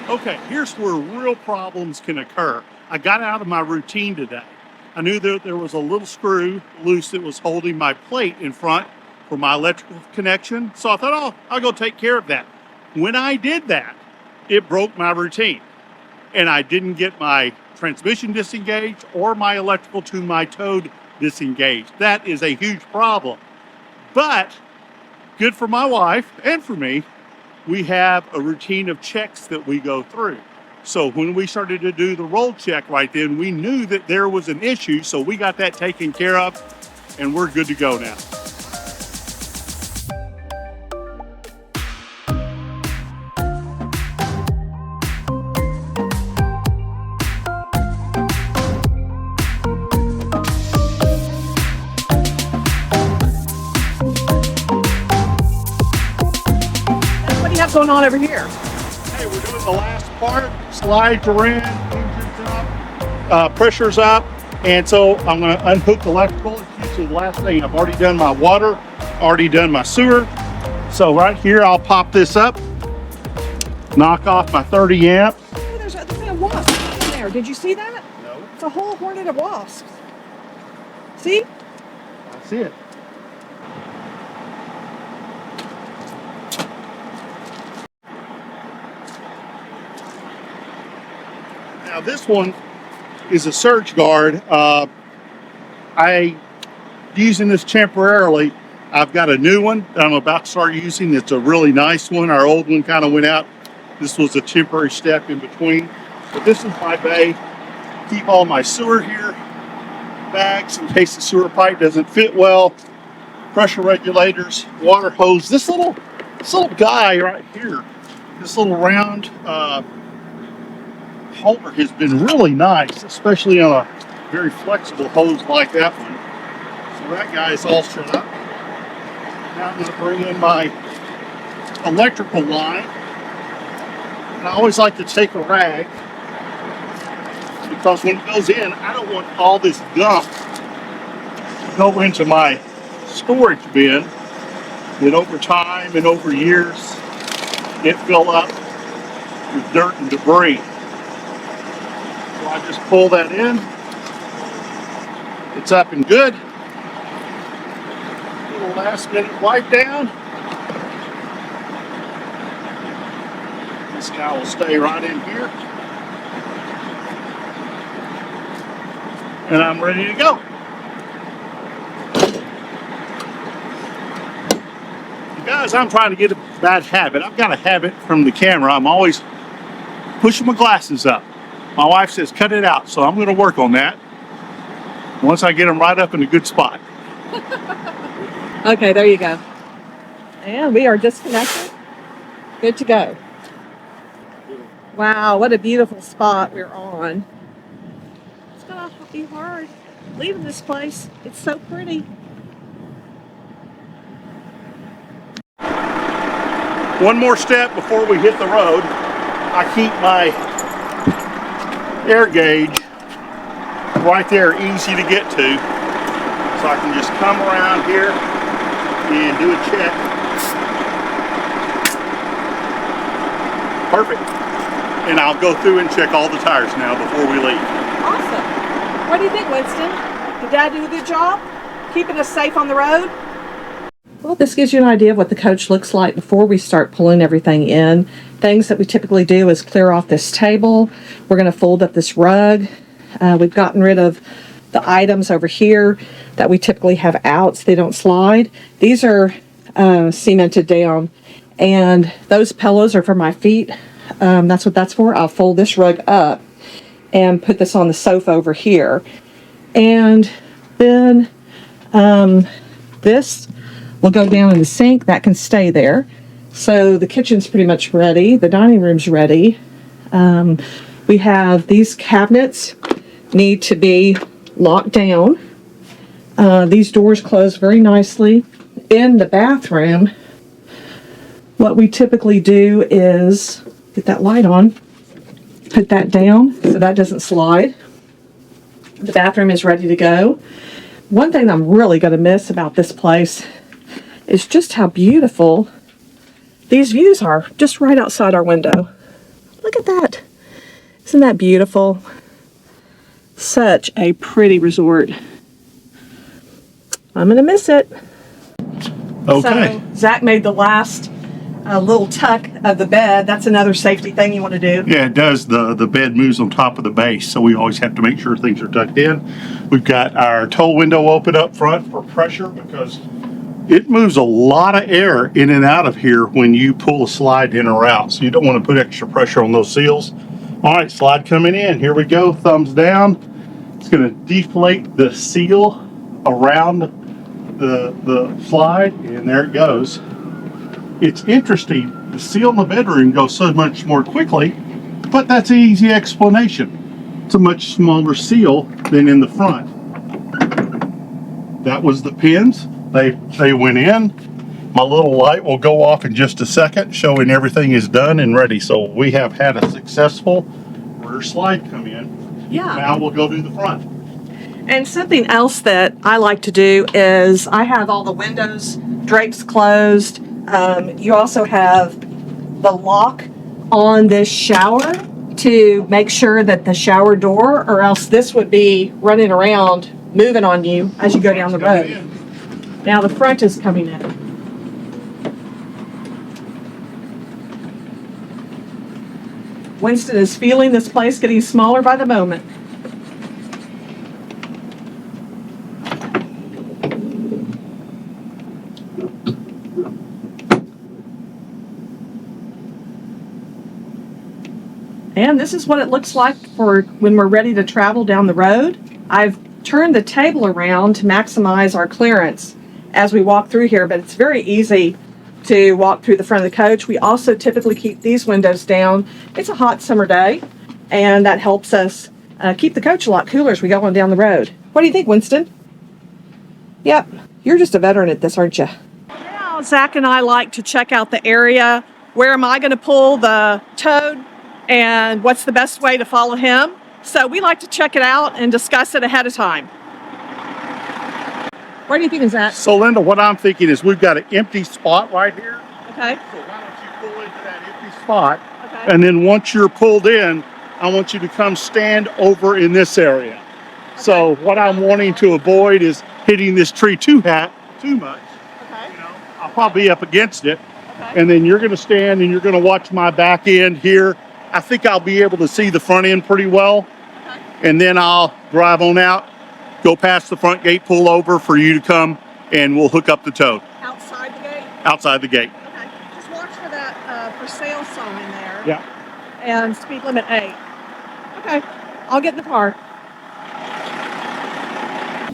Okay, here's where real problems can occur. I got out of my routine today. I knew that there was a little screw loose that was holding my plate in front for my electrical connection. So I thought, oh, I'll go take care of that. When I did that, it broke my routine. And I didn't get my transmission disengaged or my electrical to my toad disengaged. That is a huge problem. But good for my wife and for me, we have a routine of checks that we go through. So when we started to do the roll check right then, we knew that there was an issue. So we got that taken care of and we're good to go now. Going on over here? Hey, we're doing the last part. Slides are in, engine's up, pressure's up, and so I'm going to unhook the electrical. It's usually the last thing. I've already done my water, already done my sewer. So right here, I'll pop this up, knock off my 30 amp. Oh, there's a wasp in there. Did you see that? No. It's a whole hornet of wasps. See? I see it. Now this one is a surge guard. I'm using this temporarily. I've got a new one that I'm about to start using. It's a really nice one. Our old one kind of went out. This was a temporary step in between. But this is my bay. Keep all my sewer here. Bags in case the sewer pipe doesn't fit well. Pressure regulators, water hose. This little guy right here, this little round holder has been really nice, especially on a very flexible hose like that one. So that guy is all shut up. Now I'm going to bring in my electrical line. And I always like to take a rag because when it goes in, I don't want all this gunk to go into my storage bin that over time and over years it fill up with dirt and debris. So I just pull that in. It's up and good. Little last minute wipe down. This guy will stay right in here. And I'm ready to go. Guys, I'm trying to get a bad habit. I've got a habit from the camera. I'm always pushing my glasses up. My wife says, cut it out. So I'm going to work on that once I get them right up in a good spot. Okay, there you go. And we are disconnected. Good to go. Wow, what a beautiful spot we're on. It's going to be hard leaving this place. It's so pretty. One more step before we hit the road. I keep my air gauge right there, easy to get to. So I can just come around here and do a check. Perfect. And I'll go through and check all the tires now before we leave. Awesome. What do you think, Winston? Did Dad do a good job keeping us safe on the road? Well, this gives you an idea of what the coach looks like before we start pulling everything in. Things that we typically do is clear off this table. We're going to fold up this rug. We've gotten rid of the items over here that we typically have out so they don't slide. These are cemented down, and those pillows are for my feet. That's what that's for. I'll fold this rug up and put this on the sofa over here. And then this will go down in the sink. That can stay there. So the kitchen's pretty much ready. The dining room's ready. We have these cabinets need to be locked down. These doors close very nicely. In the bathroom, what we typically do is get that light on, put that down so that doesn't slide. The bathroom is ready to go. One thing I'm really going to miss about this place is just how beautiful these views are just right outside our window. Look at that. Isn't that beautiful? Such a pretty resort. I'm gonna miss it. Okay. So Zach made the last little tuck of the bed. That's another safety thing you want to do. Yeah, it does. The bed moves on top of the base, so we always have to make sure things are tucked in. We've got our tow window open up front for pressure because it moves a lot of air in and out of here when you pull a slide in or out. So you don't want to put extra pressure on those seals. All right, slide coming in. Here we go. Thumbs down. It's going to deflate the seal around the slide, and there it goes. It's interesting, the seal in the bedroom goes so much more quickly, but that's an easy explanation. It's a much smaller seal than in the front. That was the pins. They went in. My little light will go off in just a second, showing everything is done and ready. So we have had a successful rear slide come in. Yeah. Now we'll go do the front. And something else that I like to do is I have all the windows, drapes closed. You also have the lock on this shower to make sure that the shower door, or else this would be running around moving on you as you go down the road. Now the front is coming in. Winston is feeling this place getting smaller by the moment. And this is what it looks like for when we're ready to travel down the road. I've turned the table around to maximize our clearance as we walk through here, but it's very easy to walk through the front of the coach. We also typically keep these windows down. It's a hot summer day, and that helps us keep the coach a lot cooler as we go on down the road. What do you think, Winston? Yep, you're just a veteran at this, aren't you? Now, Zach and I like to check out the area. Where am I going to pull the toad? And what's the best way to follow him? So we like to check it out and discuss it ahead of time. What do you think is that? So Linda, what I'm thinking is we've got an empty spot right here. Okay. So why don't you pull into that empty spot? Okay. And then once you're pulled in, I want you to come stand over in this area. Okay. So what I'm wanting to avoid is hitting this tree too much. Okay. You know, I'll probably be up against it. Okay. And then you're going to stand and you're going to watch my back end here. I think I'll be able to see the front end pretty well. Okay. And then I'll drive on out, go past the front gate, pull over for you to come, and we'll hook up the tow. Outside the gate? Outside the gate. Okay. Just watch for that for sale sign there. Yeah. And speed limit 8. Okay. I'll get in the car.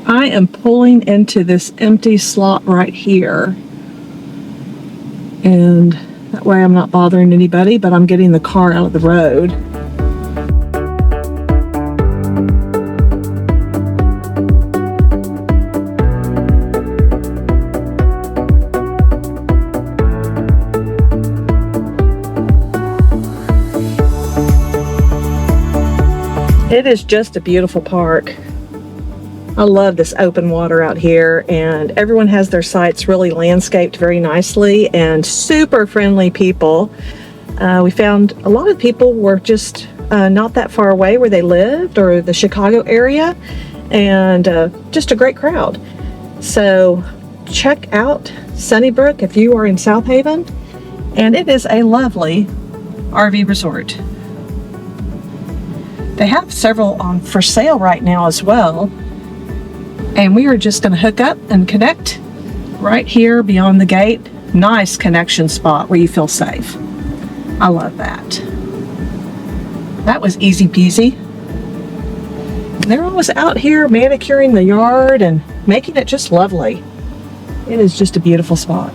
I am pulling into this empty slot right here. And that way I'm not bothering anybody, but I'm getting the car out of the road. It is just a beautiful park. I love this open water out here, and everyone has their sites really landscaped very nicely, and super friendly people. We found a lot of people were just not that far away where they lived or the Chicago area, and just a great crowd. So check out Sunny Brook if you are in South Haven, and it is a lovely RV resort. They have several on for sale right now as well. And we are just going to hook up and connect right here beyond the gate. Nice connection spot where you feel safe. I love that. That was easy peasy. They're always out here manicuring the yard and making it just lovely. It is just a beautiful spot.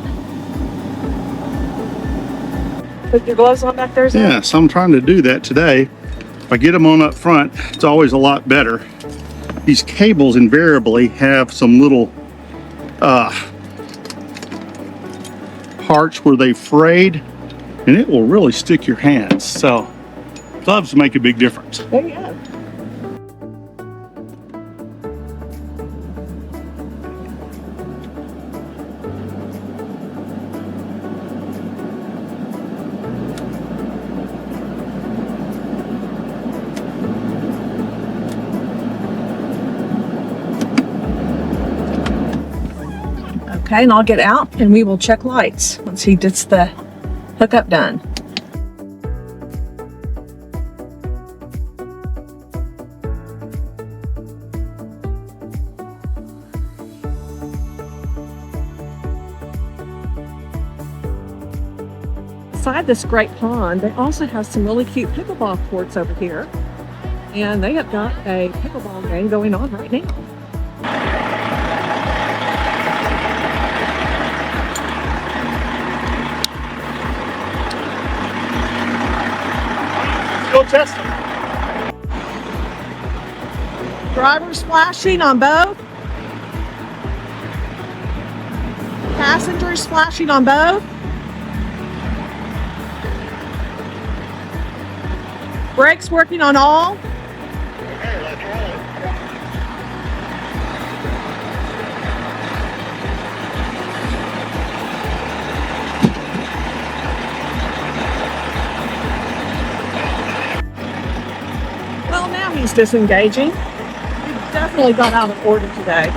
Put your gloves on back there, Zach? Yes, I'm trying to do that today. If I get them on up front, it's always a lot better. These cables invariably have some little parts where they frayed, and it will really stick your hands. So gloves make a big difference. There you go. Okay, and I'll get out and we will check lights once he gets the hookup done. Beside this great pond, they also have some really cute pickleball courts over here. And they have got a pickleball game going on right now. Go test them. Drivers flashing on both. Passengers flashing on both. Brakes working on all. Okay, let's roll. Well, now he's disengaging. He definitely got out of order today.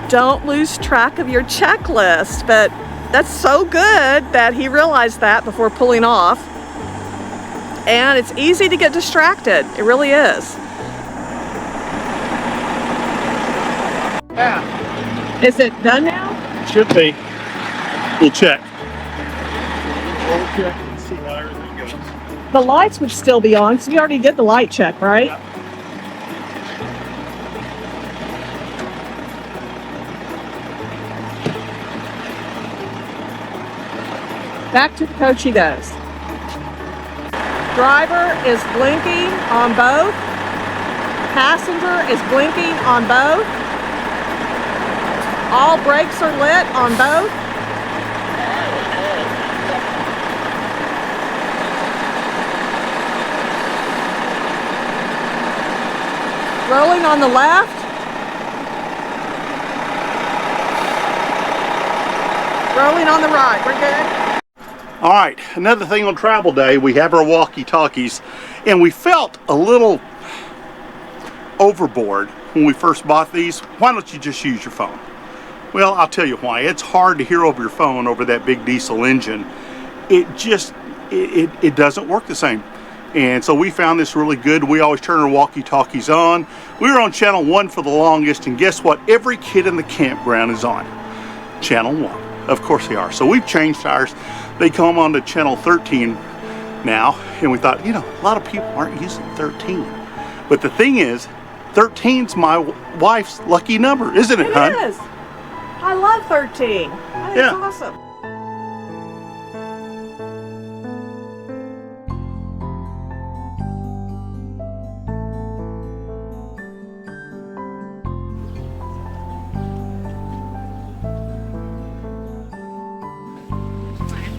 Don't lose track of your checklist, but that's so good that he realized that before pulling off. And it's easy to get distracted. It really is. Yeah, Is it done now? should be. We'll check. We'll check and see how everything goes. The lights would still be on because we already did the light check, right? Yeah. Back to the coach he goes. Driver is blinking on both. Passenger is blinking on both. All brakes are lit on both. Rolling on the left. Rolling on the right. We're good. All right, another thing on travel day, we have our walkie-talkies, and we felt a little overboard when we first bought these. Why don't you just use your phone? Well, I'll tell you why. It's hard to hear over your phone over that big diesel engine. It doesn't work the same. And so we found this really good. We always turn our walkie-talkies on. We were on channel 1 for the longest, and guess what? Every kid in the campground is on channel 1. Of course they are. So we've changed ours. They come on to channel 13 now, and we thought, you know, a lot of people aren't using 13. But the thing is, 13's my wife's lucky number, isn't it, hon? It is. I love 13. I think Yeah. it's awesome.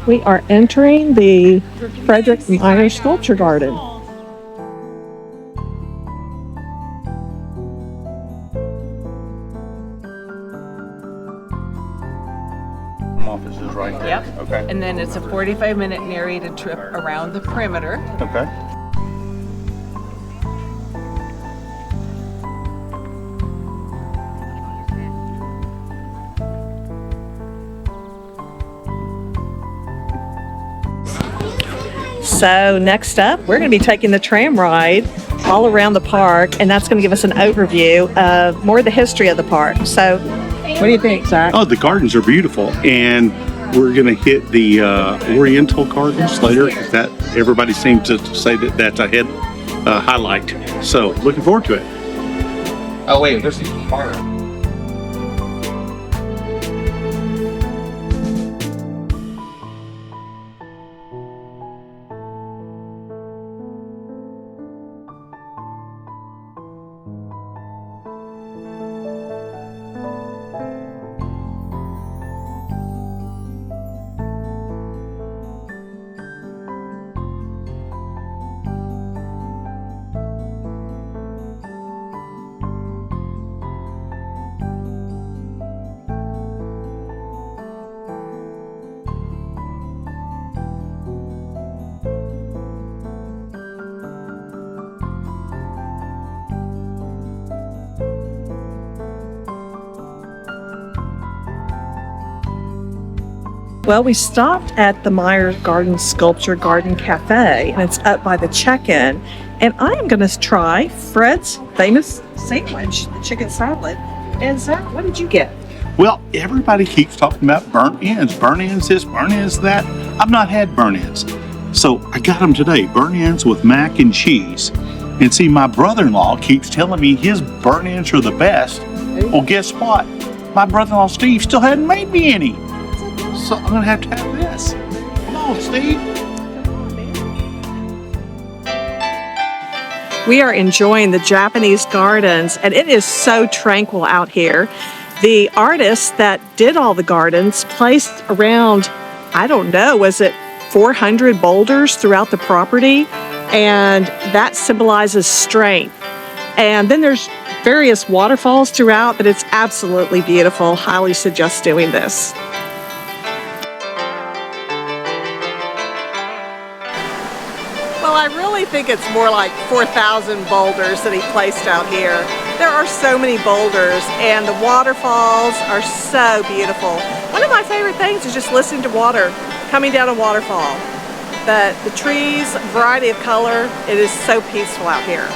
We are entering the Frederik Meijer Sculpture Garden. Office is right there. Yep. Okay. And then it's a 45-minute narrated trip around the perimeter. Okay. So next up, we're going to be taking the tram ride all around the park, and that's going to give us an overview of more of the history of the park. So what do you think, Zach? Oh, the gardens are beautiful, and we're going to hit the Oriental gardens later. That everybody seems to say that that's a highlight. So looking forward to it. Oh wait, there's the fire. Well, we stopped at the Meijer Garden Sculpture Garden Cafe, and it's up by the check-in. And I am going to try Fred's famous sandwich, the chicken salad. And Zach, what did you get? Well, everybody keeps talking about burnt ends. Burnt ends this, burnt ends that. I've not had burnt ends. So I got them today, burnt ends with mac and cheese. And see, my brother-in-law keeps telling me his burnt ends are the best. Well, guess what? My brother-in-law Steve still hadn't made me any. So I'm gonna have to have this. Come on, Steve. We are enjoying the Japanese gardens, and it is so tranquil out here. The artist that did all the gardens placed around, I don't know, was it 400 boulders throughout the property? And that symbolizes strength. And then there's various waterfalls throughout, but it's absolutely beautiful. Highly suggest doing this. Well, I really think it's more like 4,000 boulders that he placed out here. There are so many boulders, and the waterfalls are so beautiful. One of my favorite things is just listening to water coming down a waterfall. But the trees, variety of color, it is so peaceful out here.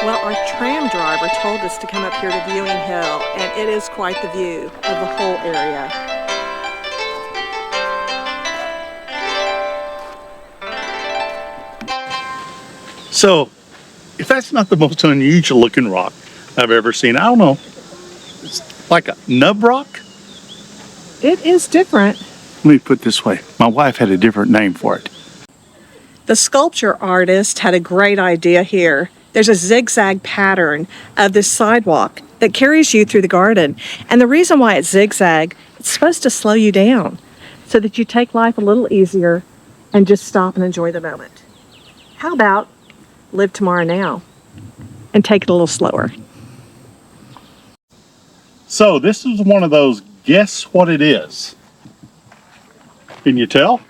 Well, our tram driver told us to come up here to Viewing Hill, and it is quite the view of the whole area. So, if that's not the most unusual looking rock I've ever seen, I don't know. It's like a nub rock? It is different. Let me put it this way. My wife had a different name for it. The sculpture artist had a great idea here. There's a zigzag pattern of this sidewalk that carries you through the garden. And the reason why it's zigzag, it's supposed to slow you down so that you take life a little easier and just stop and enjoy the moment. How about live tomorrow now and take it a little slower? So this is one of those guess what it is. Can you tell?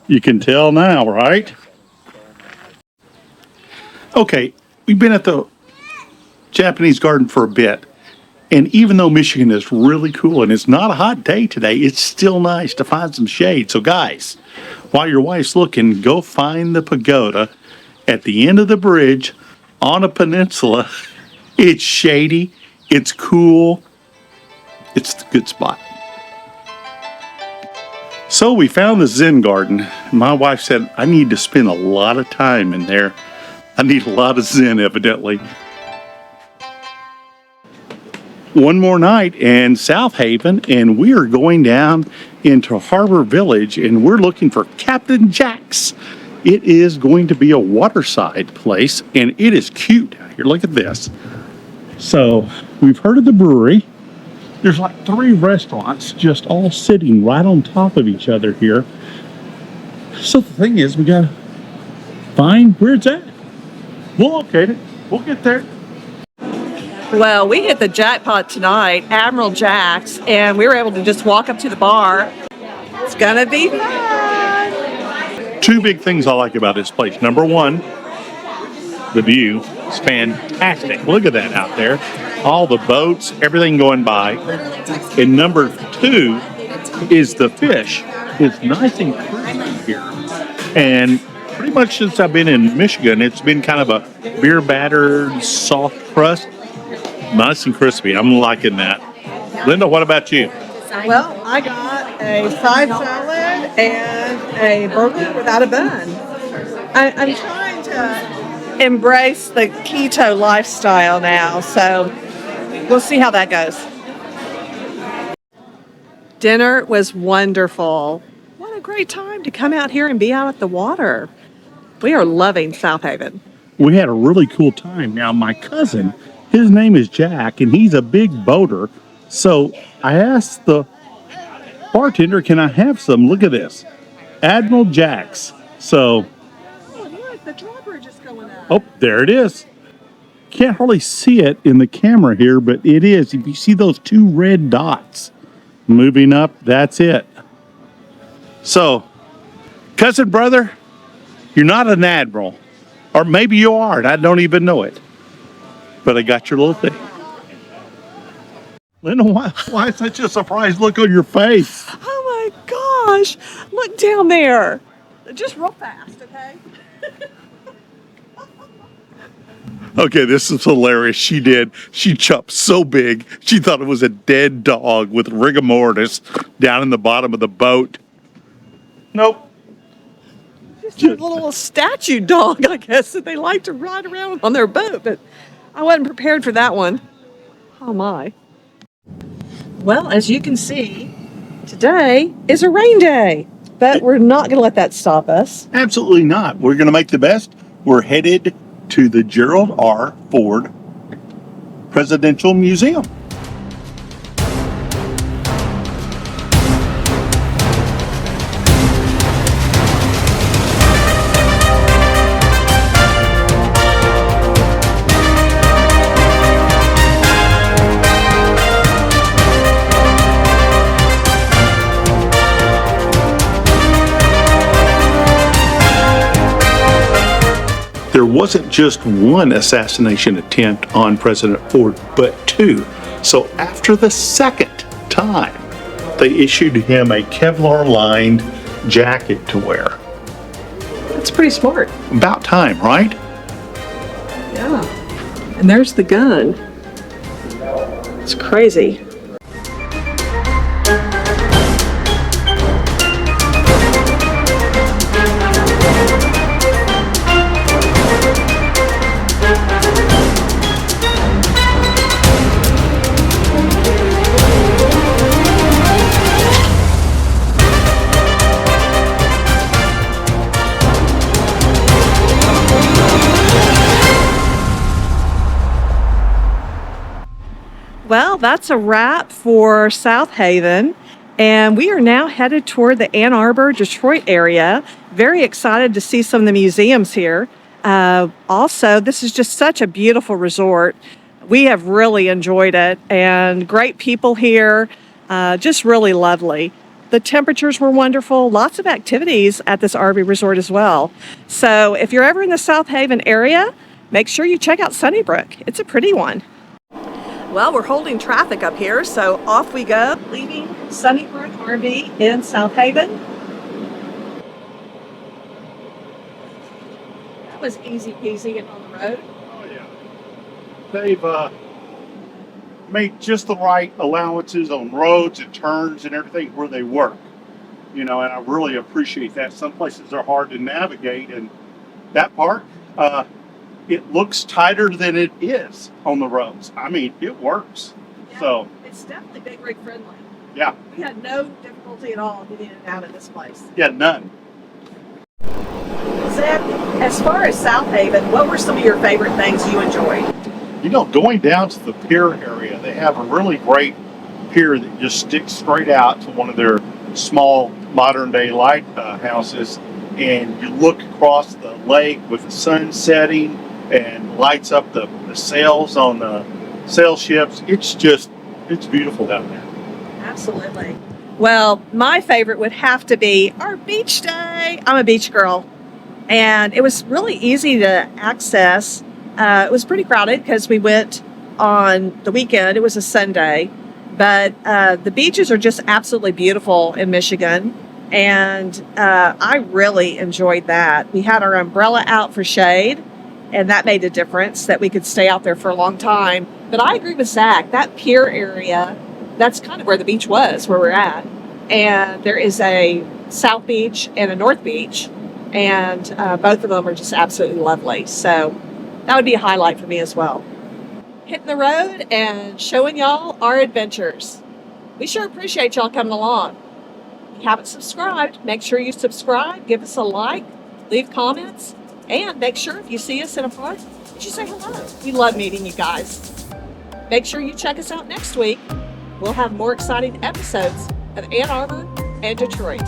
You can tell now, right? Okay, we've been at the Japanese garden for a bit, and even though Michigan is really cool and it's not a hot day today, it's still nice to find some shade. So guys, while your wife's looking, go find the pagoda at the end of the bridge on a peninsula. It's shady, it's cool, it's a good spot. So we found the Zen garden. My wife said, I need to spend a lot of time in there. I need a lot of Zen, evidently. One more night in South Haven, and we are going down into Harbor Village, and we're looking for Captain Jack's. It is going to be a waterside place, and it is cute. Here, look at this. So, we've heard of the brewery. There's like 3 restaurants just all sitting right on top of each other here. So the thing is, we gotta find where it's at. We'll locate it. We'll get there. Well, we hit the jackpot tonight, Admiral Jack's, and we were able to just walk up to the bar. It's gonna be fun. 2 big things I like about this place. Number 1, the view is fantastic. Look at that out there. All the boats, everything going by. And number 2 is the fish. It's nice and crispy here. And pretty much since I've been in Michigan, it's been kind of a beer battered, soft crust. Nice and crispy. I'm liking that. Linda, what about you? Well, I got a fried salad and a burger without a bun. I'm trying to embrace the keto lifestyle now, so we'll see how that goes. Dinner was wonderful. What a great time to come out here and be out at the water. We are loving South Haven. We had a really cool time. Now, my cousin, his name is Jack, and he's a big boater. So I asked the bartender, can I have some? Look at this. Admiral Jack's. So. Oh, look, the drawbridge is going Oh, there it is. Can't hardly see it in the camera here, but it is. If you see those two red dots moving up, that's it. So, cousin brother, you're not an admiral. Or maybe you are, and I don't even know it. But I got your little thing. Linda, why such a surprised look on your face? Oh my gosh. Look down there. Just real fast, okay? Okay, this is hilarious. She jumped so big, she thought it was a dead dog with rigor mortis down in the bottom of the boat. Nope. Just a little statue dog, I guess, that they like to ride around on their boat, but I wasn't prepared for that one. Oh my. Well, as you can see, today is a rain day, but we're not going to let that stop us. Absolutely not. We're going to make the best. We're headed to the Gerald R. Ford Presidential Museum. There wasn't just one assassination attempt on President Ford, but two. So after the second time, they issued him a Kevlar-lined jacket to wear. That's pretty smart. About time, right? Yeah. And there's the gun. It's crazy. Well, that's a wrap for South Haven, and we are now headed toward the Ann Arbor, Detroit area. Very excited to see some of the museums here. Also, this is just such a beautiful resort. We have really enjoyed it, and great people here, just really lovely. The temperatures were wonderful, lots of activities at this RV resort as well. So if you're ever in the South Haven area, make sure you check out Sunny Brook. It's a pretty one. Well, we're holding traffic up here, so off we go, leaving Sunny Brook RV in South Haven. That was easy peasy getting on the road. Oh, yeah. They've made just the right allowances on roads and turns and everything where they work. You know, and I really appreciate that. Some places are hard to navigate, and that part, it looks tighter than it is on the roads. I mean, it works. Yeah, So, it's definitely big rig friendly. yeah, We had no difficulty at all getting in and out of this place. yeah, none. Zack, as far as South Haven, what were some of your favorite things you enjoyed? You know, going down to the pier area, they have a really great pier that just sticks straight out to one of their small modern day lighthouses, and you look across the lake with the sun setting and lights up the sails on the sail ships. It's beautiful down there. Absolutely. Well, my favorite would have to be our beach day. I'm a beach girl, and it was really easy to access. It was pretty crowded because we went on the weekend. It was a Sunday, but the beaches are just absolutely beautiful in Michigan, and I really enjoyed that. We had our umbrella out for shade, and that made a difference that we could stay out there for a long time. But I agree with Zack, that pier area, that's kind of where the beach was, where we're at. And there is a South Beach and a North Beach, and both of them are just absolutely lovely. So that would be a highlight for me as well. Hitting the road and showing y'all our adventures. We sure appreciate y'all coming along. If you haven't subscribed, make sure you subscribe, give us a like, leave comments, and make sure if you see us in a park, that you say hello. We love meeting you guys. Make sure you check us out next week. We'll have more exciting episodes of Ann Arbor and Detroit.